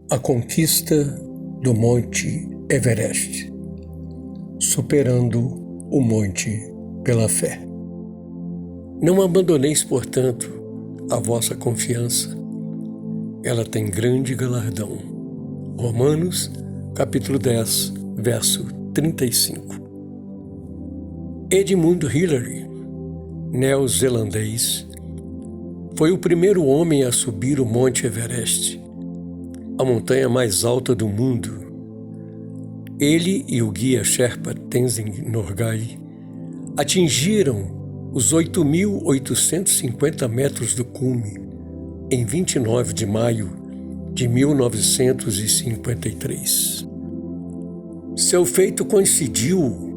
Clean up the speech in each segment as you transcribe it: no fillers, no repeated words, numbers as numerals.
A conquista do Monte Everest, superando o monte pela fé. Não abandoneis, portanto, a vossa confiança. Ela tem grande galardão. Romanos, capítulo 10, verso 35. Edmund Hillary, neozelandês, foi o primeiro homem a subir o Monte Everest, a montanha mais alta do mundo. Ele e o guia Sherpa Tenzin Norgay atingiram os 8.850 metros do cume em 29 de maio de 1953. Seu feito coincidiu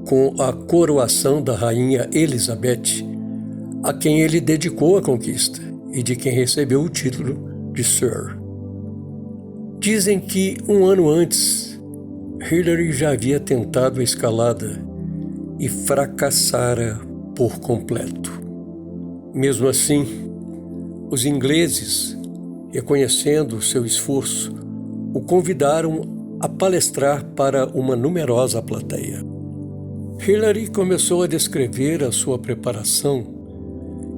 com a coroação da rainha Elizabeth, a quem ele dedicou a conquista e de quem recebeu o título de Sir. Dizem que um ano antes, Hillary já havia tentado a escalada e fracassara por completo. Mesmo assim, os ingleses, reconhecendo seu esforço, o convidaram a palestrar para uma numerosa plateia. Hillary começou a descrever a sua preparação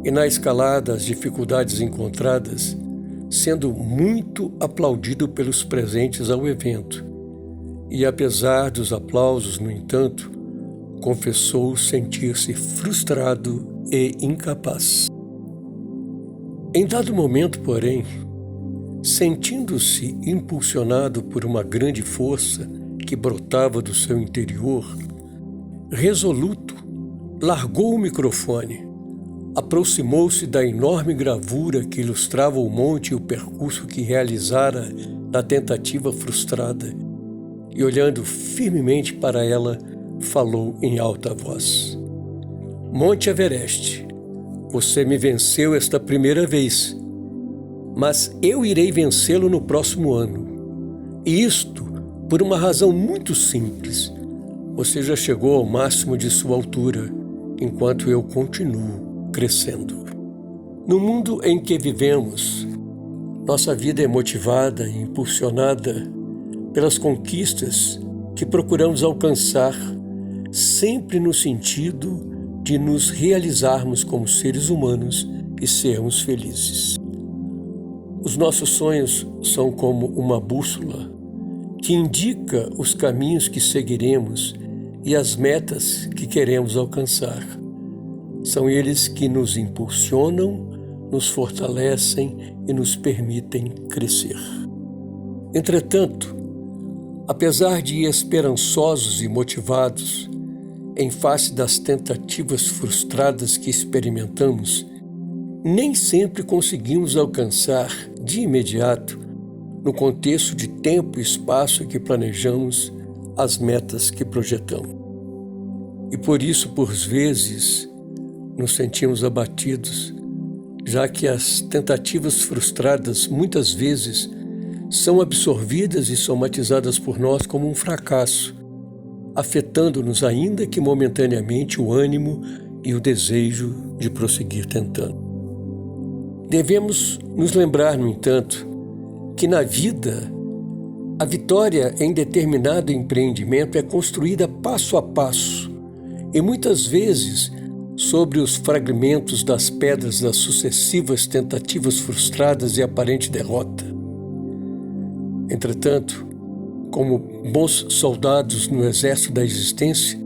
e, na escalada, as dificuldades encontradas, sendo muito aplaudido pelos presentes ao evento. E, apesar dos aplausos, no entanto, confessou sentir-se frustrado e incapaz. Em dado momento, porém, sentindo-se impulsionado por uma grande força que brotava do seu interior, resoluto, largou o microfone, aproximou-se da enorme gravura que ilustrava o monte e o percurso que realizara na tentativa frustrada, e, olhando firmemente para ela, falou em alta voz: Monte Everest, você me venceu esta primeira vez, mas eu irei vencê-lo no próximo ano. E isto por uma razão muito simples. Você já chegou ao máximo de sua altura, enquanto eu continuo crescendo. No mundo em que vivemos, nossa vida é motivada e impulsionada pelas conquistas que procuramos alcançar, sempre no sentido de nos realizarmos como seres humanos e sermos felizes. Os nossos sonhos são como uma bússola que indica os caminhos que seguiremos e as metas que queremos alcançar. São eles que nos impulsionam, nos fortalecem e nos permitem crescer. Entretanto, apesar de esperançosos e motivados, em face das tentativas frustradas que experimentamos, nem sempre conseguimos alcançar de imediato, no contexto de tempo e espaço que planejamos, as metas que projetamos. E por isso, por vezes, nos sentimos abatidos, já que as tentativas frustradas muitas vezes são absorvidas e somatizadas por nós como um fracasso, afetando-nos ainda que momentaneamente o ânimo e o desejo de prosseguir tentando. Devemos nos lembrar, no entanto, que na vida a vitória em determinado empreendimento é construída passo a passo e muitas vezes sobre os fragmentos das pedras das sucessivas tentativas frustradas e aparente derrota. Entretanto, como bons soldados no exército da existência,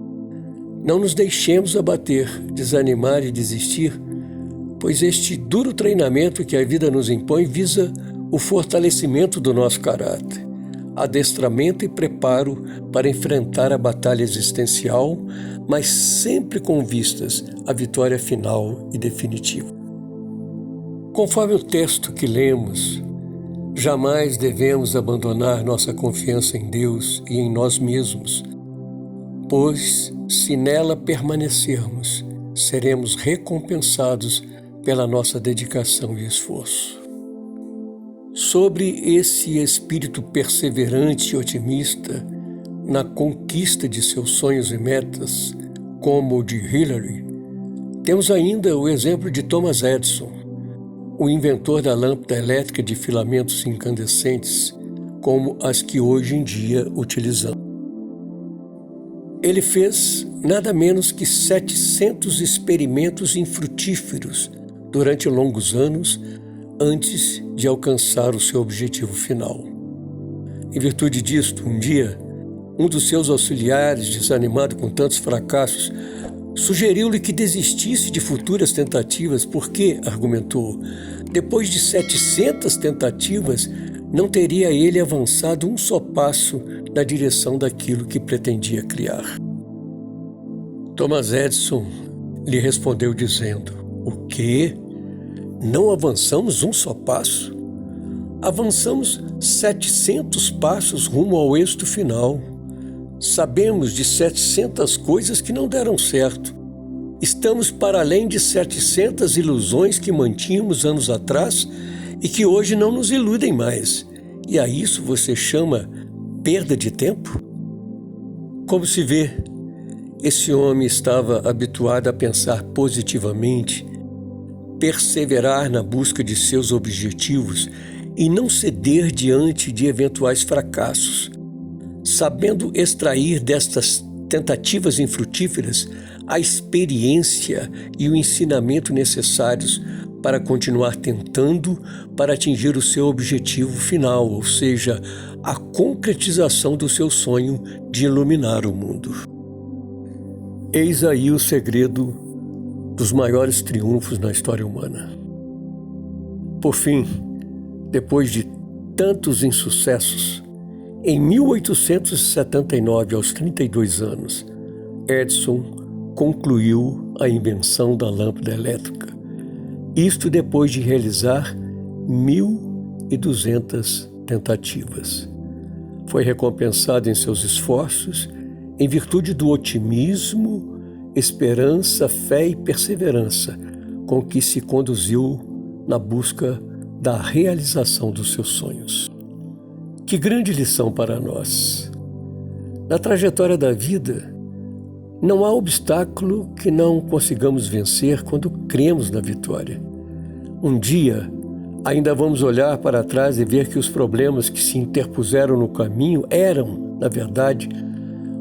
não nos deixemos abater, desanimar e desistir, pois este duro treinamento que a vida nos impõe visa o fortalecimento do nosso caráter, adestramento e preparo para enfrentar a batalha existencial, mas sempre com vistas à vitória final e definitiva. Conforme o texto que lemos, jamais devemos abandonar nossa confiança em Deus e em nós mesmos, pois, se nela permanecermos, seremos recompensados pela nossa dedicação e esforço. Sobre esse espírito perseverante e otimista na conquista de seus sonhos e metas, como o de Hillary, temos ainda o exemplo de Thomas Edison, o inventor da lâmpada elétrica de filamentos incandescentes, como as que hoje em dia utilizamos. Ele fez nada menos que 700 experimentos infrutíferos durante longos anos antes de alcançar o seu objetivo final. Em virtude disto, um dia, um dos seus auxiliares, desanimado com tantos fracassos, sugeriu-lhe que desistisse de futuras tentativas porque, argumentou, depois de 700 tentativas, não teria ele avançado um só passo na direção daquilo que pretendia criar. Thomas Edison lhe respondeu dizendo: "O quê? Não avançamos um só passo? Avançamos 700 passos rumo ao êxito final. Sabemos de 700 coisas que não deram certo. Estamos para além de 700 ilusões que mantínhamos anos atrás e que hoje não nos iludem mais. E a isso você chama perda de tempo?" Como se vê, esse homem estava habituado a pensar positivamente, perseverar na busca de seus objetivos e não ceder diante de eventuais fracassos, sabendo extrair destas tentativas infrutíferas a experiência e o ensinamento necessários para continuar tentando para atingir o seu objetivo final, ou seja, a concretização do seu sonho de iluminar o mundo. Eis aí o segredo dos maiores triunfos na história humana. Por fim, depois de tantos insucessos, em 1879, aos 32 anos, Edison concluiu a invenção da lâmpada elétrica. Isto depois de realizar 1.200 tentativas. Foi recompensado em seus esforços em virtude do otimismo, esperança, fé e perseverança com que se conduziu na busca da realização dos seus sonhos. Que grande lição para nós! Na trajetória da vida, não há obstáculo que não consigamos vencer quando cremos na vitória. Um dia, ainda vamos olhar para trás e ver que os problemas que se interpuseram no caminho eram, na verdade,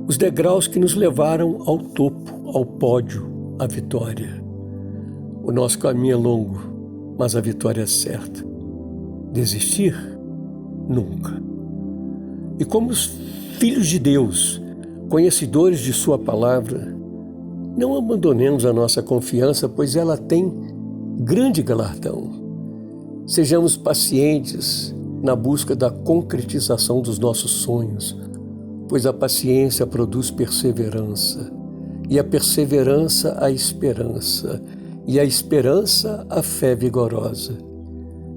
os degraus que nos levaram ao topo, ao pódio, à vitória. O nosso caminho é longo, mas a vitória é certa. Desistir? Nunca. E como os filhos de Deus, conhecedores de sua palavra, não abandonemos a nossa confiança, pois ela tem grande galardão. Sejamos pacientes na busca da concretização dos nossos sonhos, pois a paciência produz perseverança, e a perseverança a esperança, e a esperança a fé vigorosa.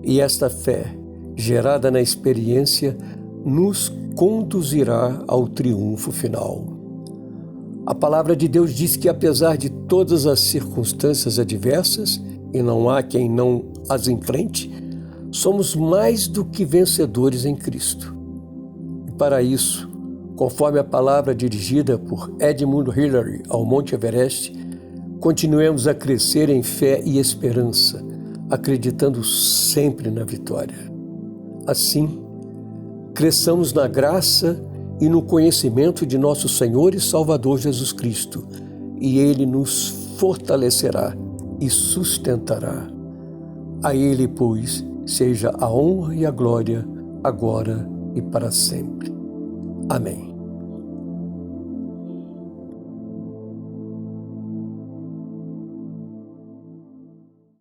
E esta fé, gerada na experiência, nos conduzirá ao triunfo final. A palavra de Deus diz que apesar de todas as circunstâncias adversas, e não há quem não as enfrente, somos mais do que vencedores em Cristo. E para isso, conforme a palavra dirigida por Edmund Hillary ao Monte Everest, continuemos a crescer em fé e esperança, acreditando sempre na vitória. Assim, cresçamos na graça e no conhecimento de nosso Senhor e Salvador Jesus Cristo, e Ele nos fortalecerá e sustentará. A Ele, pois, seja a honra e a glória, agora e para sempre. Amém.